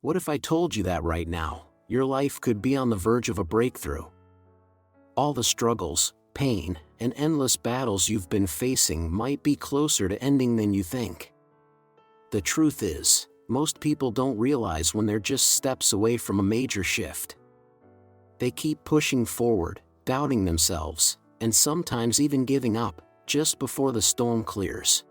What if I told you that right now, your life could be on the verge of a breakthrough? All the struggles, pain, and endless battles you've been facing might be closer to ending than you think. The truth is, most people don't realize when they're just steps away from a major shift. They keep pushing forward, doubting themselves, and sometimes even giving up, just before the storm clears.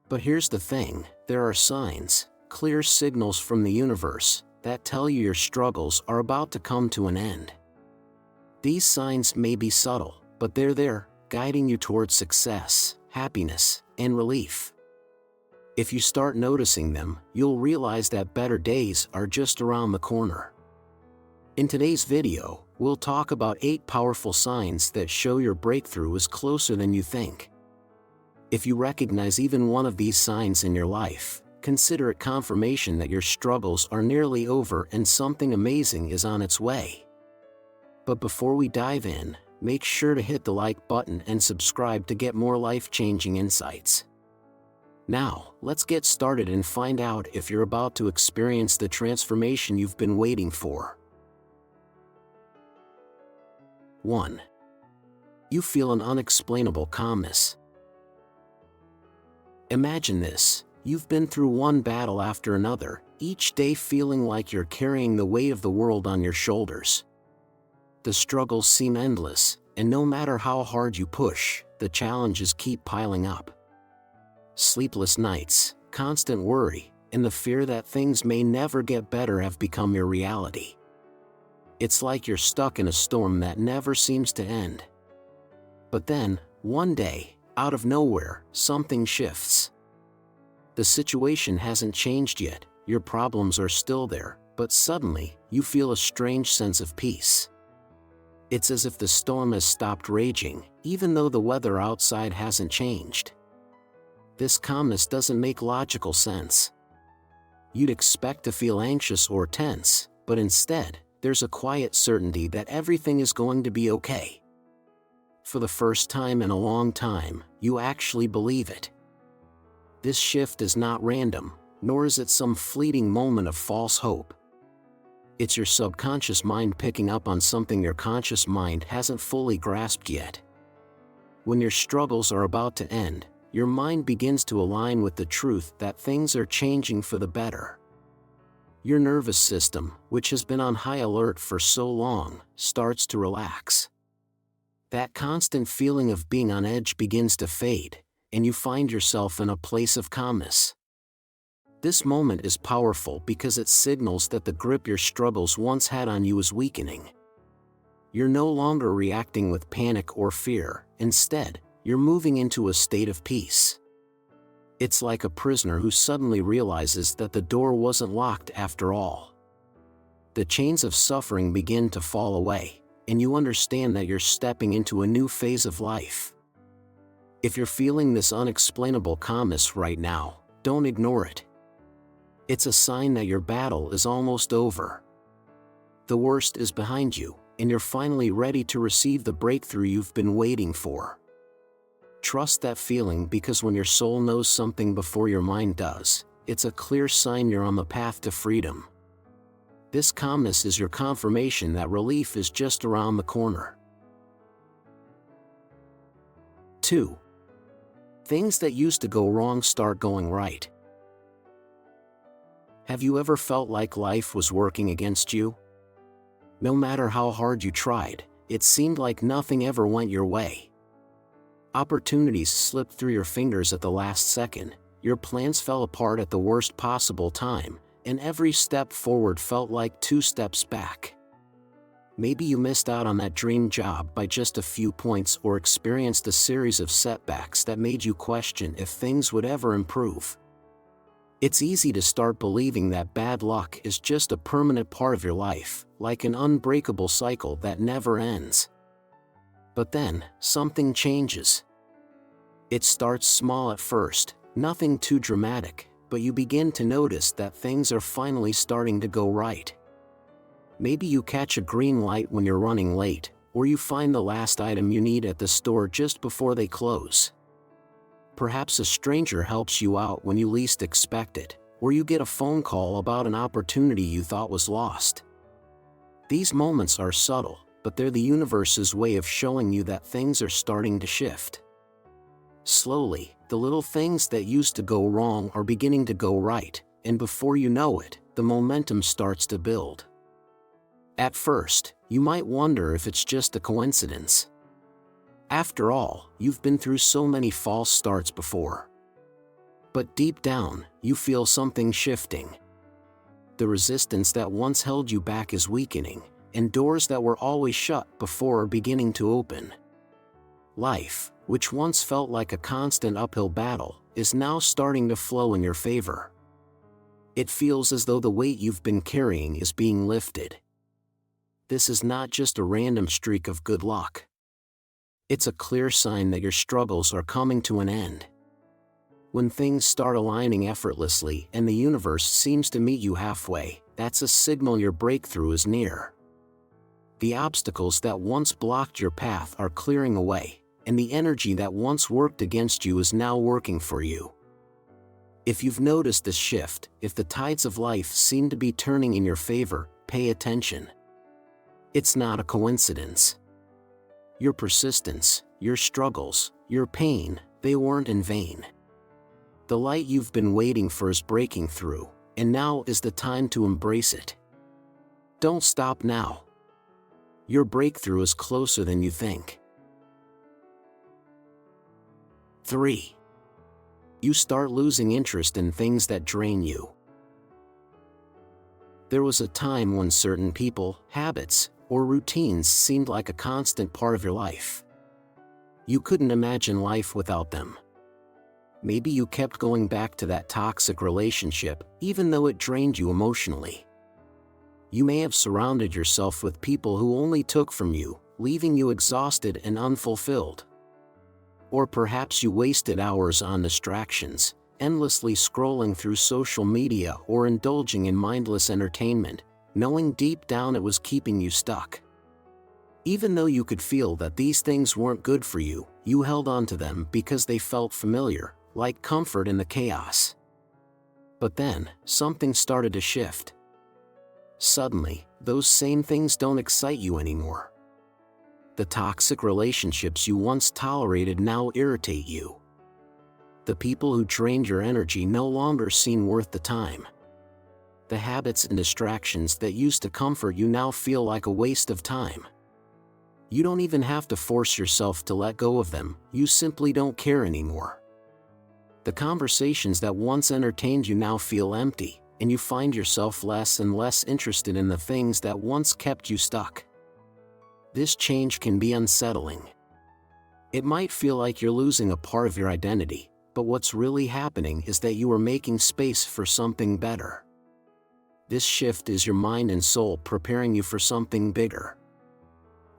But here's the thing, there are signs, clear signals from the universe, that tell you your struggles are about to come to an end. These signs may be subtle, but they're there, guiding you towards success, happiness, and relief. If you start noticing them, you'll realize that better days are just around the corner. In today's video, we'll talk about 8 powerful signs that show your breakthrough is closer than you think. If you recognize even one of these signs in your life, consider it confirmation that your struggles are nearly over and something amazing is on its way. But before we dive in, make sure to hit the like button and subscribe to get more life-changing insights. Now, let's get started and find out if you're about to experience the transformation you've been waiting for. 1. You feel an unexplainable calmness. Imagine this, you've been through one battle after another, each day feeling like you're carrying the weight of the world on your shoulders. The struggles seem endless, and no matter how hard you push, the challenges keep piling up. Sleepless nights, constant worry, and the fear that things may never get better have become your reality. It's like you're stuck in a storm that never seems to end. But then, one day, out of nowhere, something shifts. The situation hasn't changed yet, your problems are still there, but suddenly, you feel a strange sense of peace. It's as if the storm has stopped raging, even though the weather outside hasn't changed. This calmness doesn't make logical sense. You'd expect to feel anxious or tense, but instead, there's a quiet certainty that everything is going to be okay. For the first time in a long time, you actually believe it. This shift is not random, nor is it some fleeting moment of false hope. It's your subconscious mind picking up on something your conscious mind hasn't fully grasped yet. When your struggles are about to end, your mind begins to align with the truth that things are changing for the better. Your nervous system, which has been on high alert for so long, starts to relax. That constant feeling of being on edge begins to fade, and you find yourself in a place of calmness. This moment is powerful because it signals that the grip your struggles once had on you is weakening. You're no longer reacting with panic or fear, instead, you're moving into a state of peace. It's like a prisoner who suddenly realizes that the door wasn't locked after all. The chains of suffering begin to fall away, and you understand that you're stepping into a new phase of life. If you're feeling this unexplainable calmness right now, don't ignore it. It's a sign that your battle is almost over. The worst is behind you, and you're finally ready to receive the breakthrough you've been waiting for. Trust that feeling because when your soul knows something before your mind does, it's a clear sign you're on the path to freedom. This calmness is your confirmation that relief is just around the corner. 2. Things that used to go wrong start going right. Have you ever felt like life was working against you? No matter how hard you tried, it seemed like nothing ever went your way. Opportunities slipped through your fingers at the last second, your plans fell apart at the worst possible time, and every step forward felt like 2 steps back. Maybe you missed out on that dream job by just a few points or experienced a series of setbacks that made you question if things would ever improve. It's easy to start believing that bad luck is just a permanent part of your life, like an unbreakable cycle that never ends. But then, something changes. It starts small at first, nothing too dramatic, but you begin to notice that things are finally starting to go right. Maybe you catch a green light when you're running late, or you find the last item you need at the store just before they close. Perhaps a stranger helps you out when you least expect it, or you get a phone call about an opportunity you thought was lost. These moments are subtle, but they're the universe's way of showing you that things are starting to shift. Slowly, the little things that used to go wrong are beginning to go right, and before you know it, the momentum starts to build. At first, you might wonder if it's just a coincidence. After all, you've been through so many false starts before. But deep down, you feel something shifting. The resistance that once held you back is weakening, and doors that were always shut before are beginning to open. Life, which once felt like a constant uphill battle, is now starting to flow in your favor. It feels as though the weight you've been carrying is being lifted. This is not just a random streak of good luck. It's a clear sign that your struggles are coming to an end. When things start aligning effortlessly and the universe seems to meet you halfway, that's a signal your breakthrough is near. The obstacles that once blocked your path are clearing away, and the energy that once worked against you is now working for you. If you've noticed this shift, if the tides of life seem to be turning in your favor, pay attention. It's not a coincidence. Your persistence, your struggles, your pain, they weren't in vain. The light you've been waiting for is breaking through, and now is the time to embrace it. Don't stop now. Your breakthrough is closer than you think. 3. You start losing interest in things that drain you. There was a time when certain people, habits, or routines seemed like a constant part of your life. You couldn't imagine life without them. Maybe you kept going back to that toxic relationship, even though it drained you emotionally. You may have surrounded yourself with people who only took from you, leaving you exhausted and unfulfilled. Or perhaps you wasted hours on distractions, endlessly scrolling through social media or indulging in mindless entertainment, knowing deep down it was keeping you stuck. Even though you could feel that these things weren't good for you, you held on to them because they felt familiar, like comfort in the chaos. But then, something started to shift. Suddenly, those same things don't excite you anymore. The toxic relationships you once tolerated now irritate you. The people who drained your energy no longer seem worth the time. The habits and distractions that used to comfort you now feel like a waste of time. You don't even have to force yourself to let go of them, you simply don't care anymore. The conversations that once entertained you now feel empty, and you find yourself less and less interested in the things that once kept you stuck. This change can be unsettling. It might feel like you're losing a part of your identity, but what's really happening is that you are making space for something better. This shift is your mind and soul preparing you for something bigger.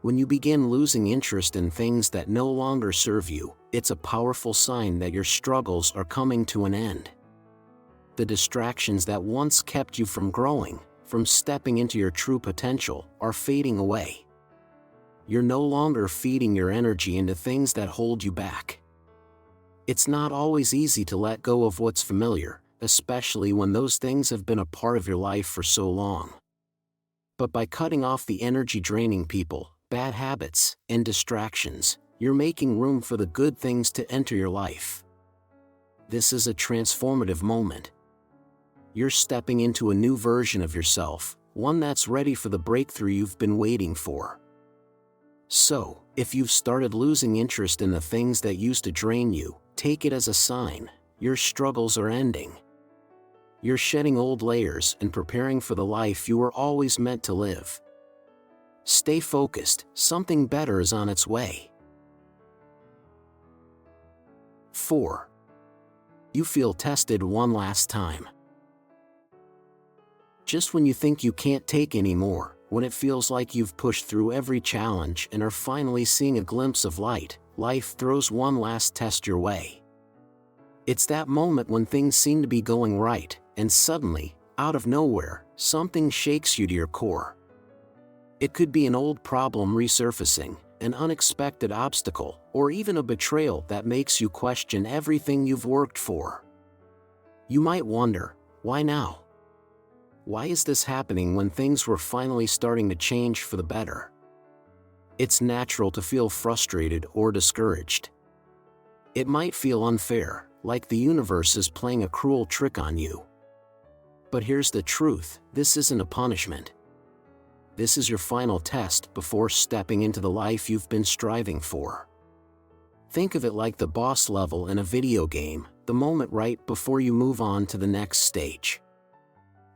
When you begin losing interest in things that no longer serve you, it's a powerful sign that your struggles are coming to an end. The distractions that once kept you from growing, from stepping into your true potential, are fading away. You're no longer feeding your energy into things that hold you back. It's not always easy to let go of what's familiar, especially when those things have been a part of your life for so long. But by cutting off the energy-draining people, bad habits, and distractions, you're making room for the good things to enter your life. This is a transformative moment. You're stepping into a new version of yourself, one that's ready for the breakthrough you've been waiting for. So, if you've started losing interest in the things that used to drain you, take it as a sign, your struggles are ending. You're shedding old layers and preparing for the life you were always meant to live. Stay focused, something better is on its way. 4. You feel tested one last time. Just when you think you can't take any more, when it feels like you've pushed through every challenge and are finally seeing a glimpse of light, life throws one last test your way. It's that moment when things seem to be going right, and suddenly, out of nowhere, something shakes you to your core. It could be an old problem resurfacing, an unexpected obstacle, or even a betrayal that makes you question everything you've worked for. You might wonder, Why now? Why is this happening when things were finally starting to change for the better? It's natural to feel frustrated or discouraged. It might feel unfair, like the universe is playing a cruel trick on you. But here's the truth, this isn't a punishment. This is your final test before stepping into the life you've been striving for. Think of it like the boss level in a video game, the moment right before you move on to the next stage.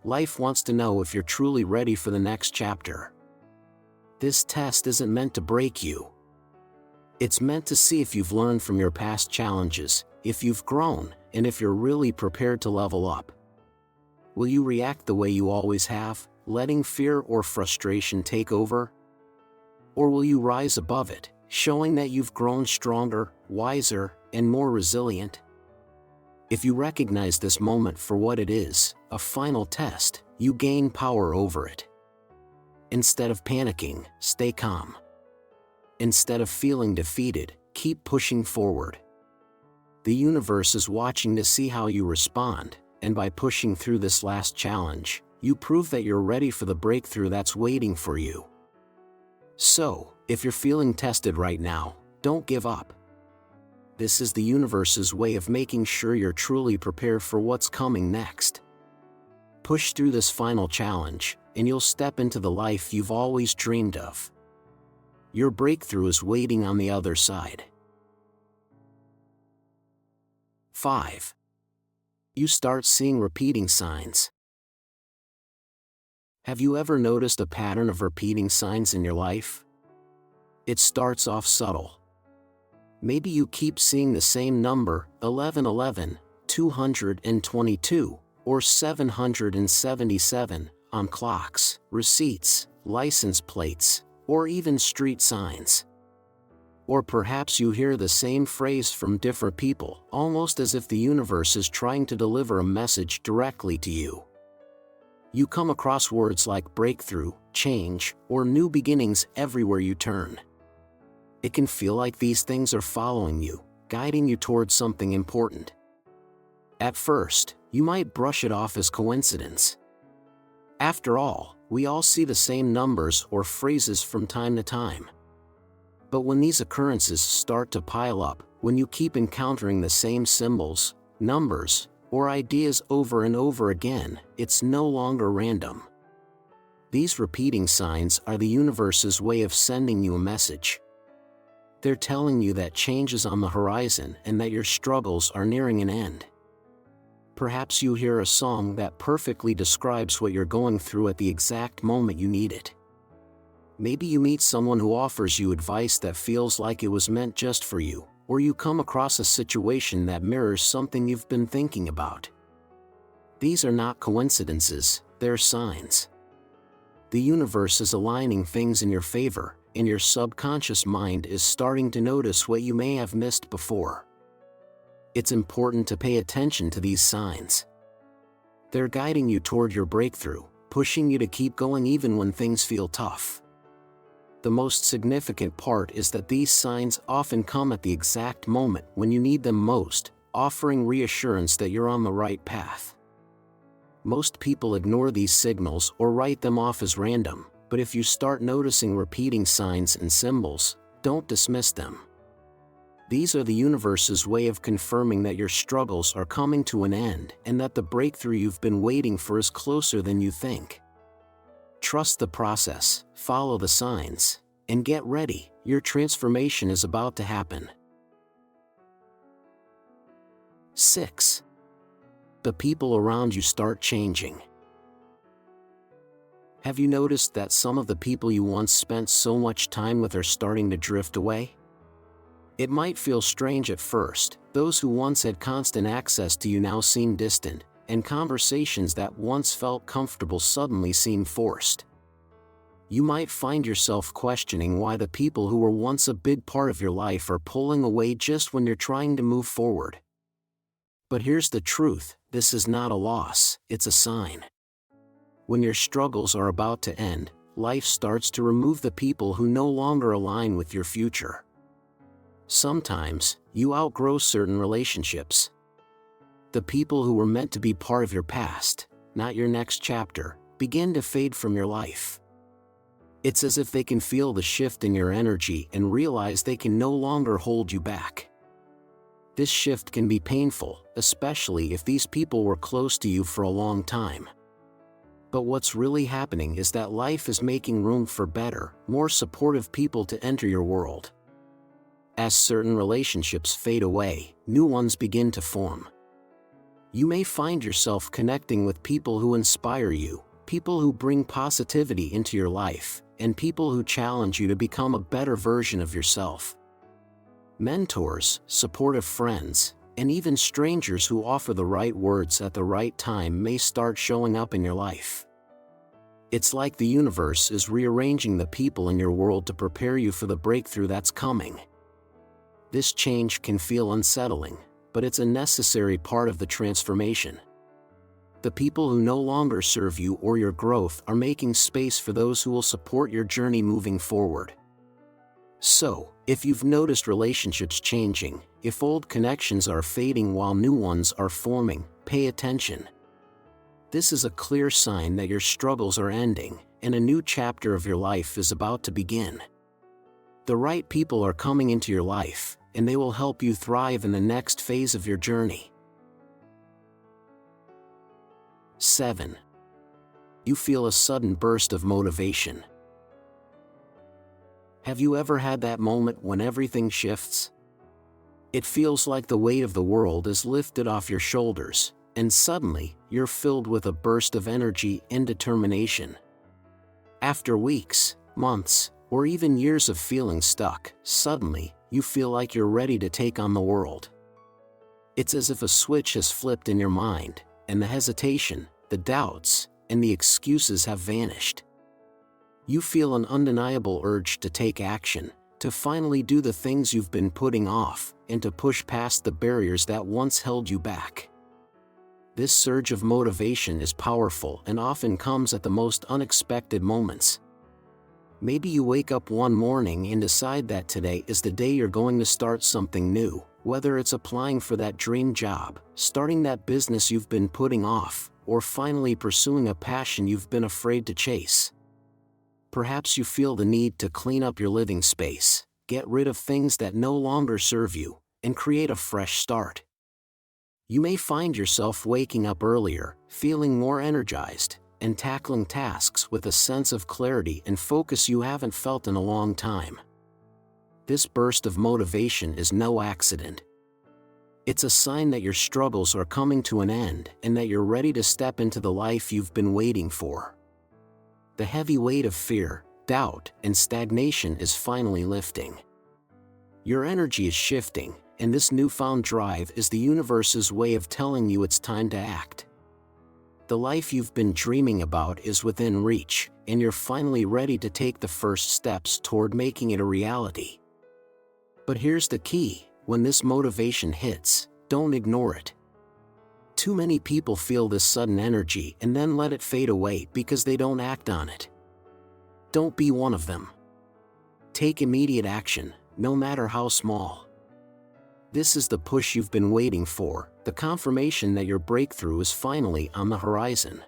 Life wants to know if you're truly ready for the next chapter. This test isn't meant to break you. It's meant to see if you've learned from your past challenges, if you've grown, and if you're really prepared to level up. Will you react the way you always have, letting fear or frustration take over? Or will you rise above it, showing that you've grown stronger, wiser, and more resilient? If you recognize this moment for what it is, a final test, you gain power over it. Instead of panicking, stay calm. Instead of feeling defeated, keep pushing forward. The universe is watching to see how you respond, and by pushing through this last challenge, you prove that you're ready for the breakthrough that's waiting for you. So, if you're feeling tested right now, don't give up. This is the universe's way of making sure you're truly prepared for what's coming next. Push through this final challenge, and you'll step into the life you've always dreamed of. Your breakthrough is waiting on the other side. 5. You start seeing repeating signs. Have you ever noticed a pattern of repeating signs in your life? It starts off subtle. Maybe you keep seeing the same number, 1111, 222, or 777, on clocks, receipts, license plates, or even street signs. Or perhaps you hear the same phrase from different people, almost as if the universe is trying to deliver a message directly to you. You come across words like breakthrough, change, or new beginnings everywhere you turn. It can feel like these things are following you, guiding you towards something important. At first, you might brush it off as coincidence. After all, we all see the same numbers or phrases from time to time. But when these occurrences start to pile up, when you keep encountering the same symbols, numbers, or ideas over and over again, it's no longer random. These repeating signs are the universe's way of sending you a message. They're telling you that change is on the horizon and that your struggles are nearing an end. Perhaps you hear a song that perfectly describes what you're going through at the exact moment you need it. Maybe you meet someone who offers you advice that feels like it was meant just for you, or you come across a situation that mirrors something you've been thinking about. These are not coincidences, they're signs. The universe is aligning things in your favor, and your subconscious mind is starting to notice what you may have missed before. It's important to pay attention to these signs. They're guiding you toward your breakthrough, pushing you to keep going even when things feel tough. The most significant part is that these signs often come at the exact moment when you need them most, offering reassurance that you're on the right path. Most people ignore these signals or write them off as random, but if you start noticing repeating signs and symbols, don't dismiss them. These are the universe's way of confirming that your struggles are coming to an end and that the breakthrough you've been waiting for is closer than you think. Trust the process, follow the signs, and get ready, your transformation is about to happen. 6. The people around you start changing. Have you noticed that some of the people you once spent so much time with are starting to drift away? It might feel strange at first. Those who once had constant access to you now seem distant, and conversations that once felt comfortable suddenly seem forced. You might find yourself questioning why the people who were once a big part of your life are pulling away just when you're trying to move forward. But here's the truth, this is not a loss, it's a sign. When your struggles are about to end, life starts to remove the people who no longer align with your future. Sometimes, you outgrow certain relationships. The people who were meant to be part of your past, not your next chapter, begin to fade from your life. It's as if they can feel the shift in your energy and realize they can no longer hold you back. This shift can be painful, especially if these people were close to you for a long time. But what's really happening is that life is making room for better, more supportive people to enter your world. As certain relationships fade away, new ones begin to form. You may find yourself connecting with people who inspire you, people who bring positivity into your life, and people who challenge you to become a better version of yourself. Mentors, supportive friends, and even strangers who offer the right words at the right time may start showing up in your life. It's like the universe is rearranging the people in your world to prepare you for the breakthrough that's coming. This change can feel unsettling, but it's a necessary part of the transformation. The people who no longer serve you or your growth are making space for those who will support your journey moving forward. So, if you've noticed relationships changing, if old connections are fading while new ones are forming, pay attention. This is a clear sign that your struggles are ending, and a new chapter of your life is about to begin. The right people are coming into your life, and they will help you thrive in the next phase of your journey. 7. You feel a sudden burst of motivation. Have you ever had that moment when everything shifts? It feels like the weight of the world is lifted off your shoulders, and suddenly, you're filled with a burst of energy and determination. After weeks, months, or even years of feeling stuck, suddenly, you feel like you're ready to take on the world. It's as if a switch has flipped in your mind, and the hesitation, the doubts, and the excuses have vanished. You feel an undeniable urge to take action, to finally do the things you've been putting off, and to push past the barriers that once held you back. This surge of motivation is powerful and often comes at the most unexpected moments. Maybe you wake up one morning and decide that today is the day you're going to start something new, whether it's applying for that dream job, starting that business you've been putting off, or finally pursuing a passion you've been afraid to chase. Perhaps you feel the need to clean up your living space, get rid of things that no longer serve you, and create a fresh start. You may find yourself waking up earlier, feeling more energized, and tackling tasks with a sense of clarity and focus you haven't felt in a long time. This burst of motivation is no accident. It's a sign that your struggles are coming to an end and that you're ready to step into the life you've been waiting for. The heavy weight of fear, doubt, and stagnation is finally lifting. Your energy is shifting, and this newfound drive is the universe's way of telling you it's time to act. The life you've been dreaming about is within reach, and you're finally ready to take the first steps toward making it a reality. But here's the key: when this motivation hits, don't ignore it. Too many people feel this sudden energy and then let it fade away because they don't act on it. Don't be one of them. Take immediate action, no matter how small. This is the push you've been waiting for, the confirmation that your breakthrough is finally on the horizon.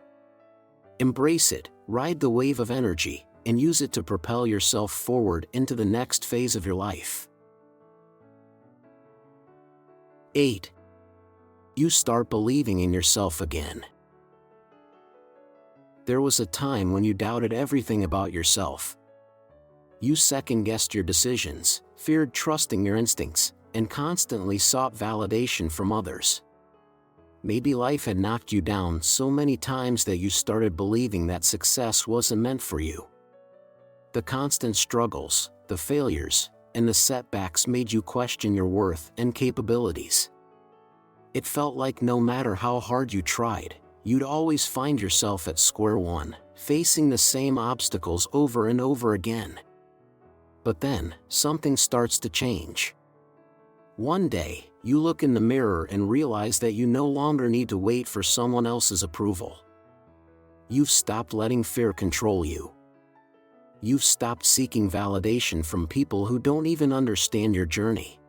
Embrace it, ride the wave of energy, and use it to propel yourself forward into the next phase of your life. 8. You start believing in yourself again. There was a time when you doubted everything about yourself. You second-guessed your decisions, feared trusting your instincts, and constantly sought validation from others. Maybe life had knocked you down so many times that you started believing that success wasn't meant for you. The constant struggles, the failures, and the setbacks made you question your worth and capabilities. It felt like no matter how hard you tried, you'd always find yourself at square one, facing the same obstacles over and over again. But then, something starts to change. One day, you look in the mirror and realize that you no longer need to wait for someone else's approval. You've stopped letting fear control you. You've stopped seeking validation from people who don't even understand your journey.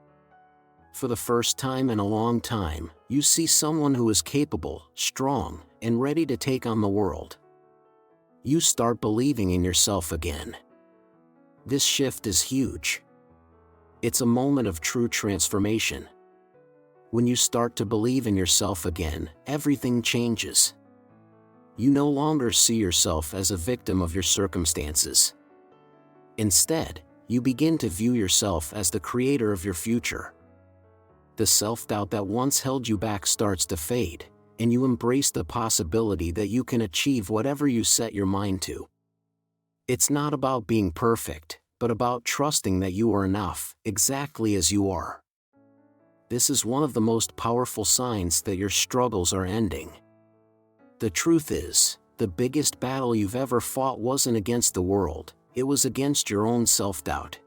for the first time in a long time, you see someone who is capable, strong, and ready to take on the world. You start believing in yourself again. This shift is huge. It's a moment of true transformation. When you start to believe in yourself again, everything changes. You no longer see yourself as a victim of your circumstances. Instead, you begin to view yourself as the creator of your future. The self-doubt that once held you back starts to fade, and you embrace the possibility that you can achieve whatever you set your mind to. It's not about being perfect, but about trusting that you are enough, exactly as you are. This is one of the most powerful signs that your struggles are ending. The truth is, the biggest battle you've ever fought wasn't against the world, it was against your own self-doubt.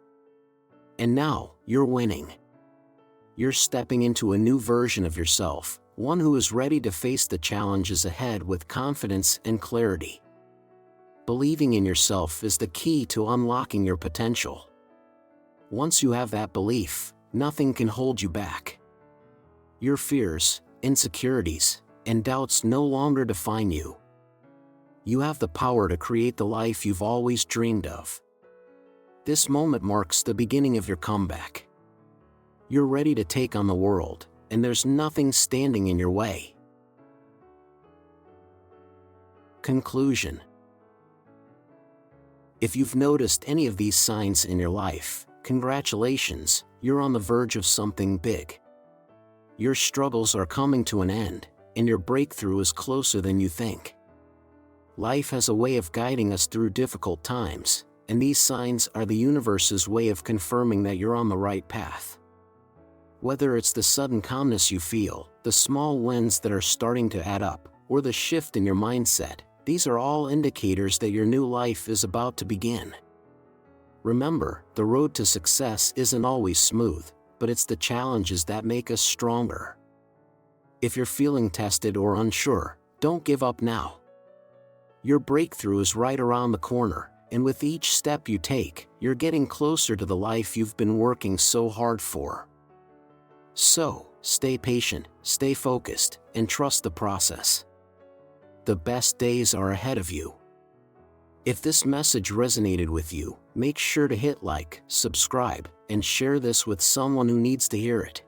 And now, you're winning. You're stepping into a new version of yourself, one who is ready to face the challenges ahead with confidence and clarity. Believing in yourself is the key to unlocking your potential. Once you have that belief, nothing can hold you back. Your fears, insecurities, and doubts no longer define you. You have the power to create the life you've always dreamed of. This moment marks the beginning of your comeback. You're ready to take on the world, and there's nothing standing in your way. Conclusion. If you've noticed any of these signs in your life, congratulations, you're on the verge of something big. Your struggles are coming to an end, and your breakthrough is closer than you think. Life has a way of guiding us through difficult times, and these signs are the universe's way of confirming that you're on the right path. Whether it's the sudden calmness you feel, the small wins that are starting to add up, or the shift in your mindset, these are all indicators that your new life is about to begin. Remember, the road to success isn't always smooth, but it's the challenges that make us stronger. If you're feeling tested or unsure, don't give up now. Your breakthrough is right around the corner, and with each step you take, you're getting closer to the life you've been working so hard for. So, stay patient, stay focused, and trust the process. The best days are ahead of you. If this message resonated with you, make sure to hit like, subscribe, and share this with someone who needs to hear it.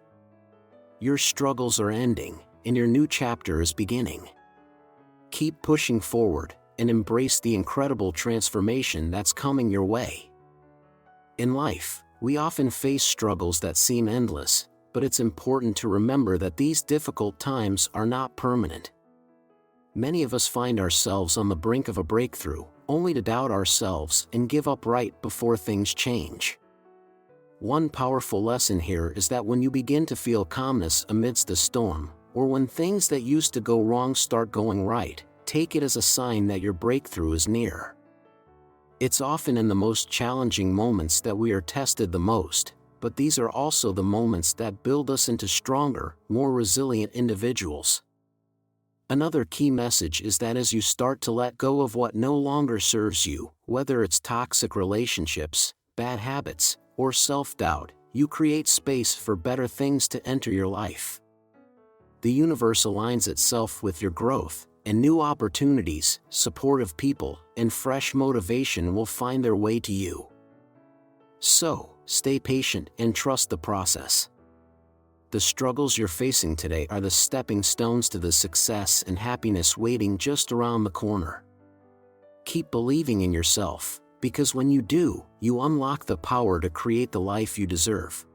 Your struggles are ending, and your new chapter is beginning. Keep pushing forward, and embrace the incredible transformation that's coming your way. In life, we often face struggles that seem endless, but it's important to remember that these difficult times are not permanent. Many of us find ourselves on the brink of a breakthrough, only to doubt ourselves and give up right before things change. One powerful lesson here is that when you begin to feel calmness amidst the storm, or when things that used to go wrong start going right, take it as a sign that your breakthrough is near. It's often in the most challenging moments that we are tested the most, but these are also the moments that build us into stronger, more resilient individuals. Another key message is that as you start to let go of what no longer serves you, whether it's toxic relationships, bad habits, or self-doubt, you create space for better things to enter your life. The universe aligns itself with your growth, and new opportunities, supportive people, and fresh motivation will find their way to you. So, stay patient and trust the process. The struggles you're facing today are the stepping stones to the success and happiness waiting just around the corner. Keep believing in yourself, because when you do, you unlock the power to create the life you deserve.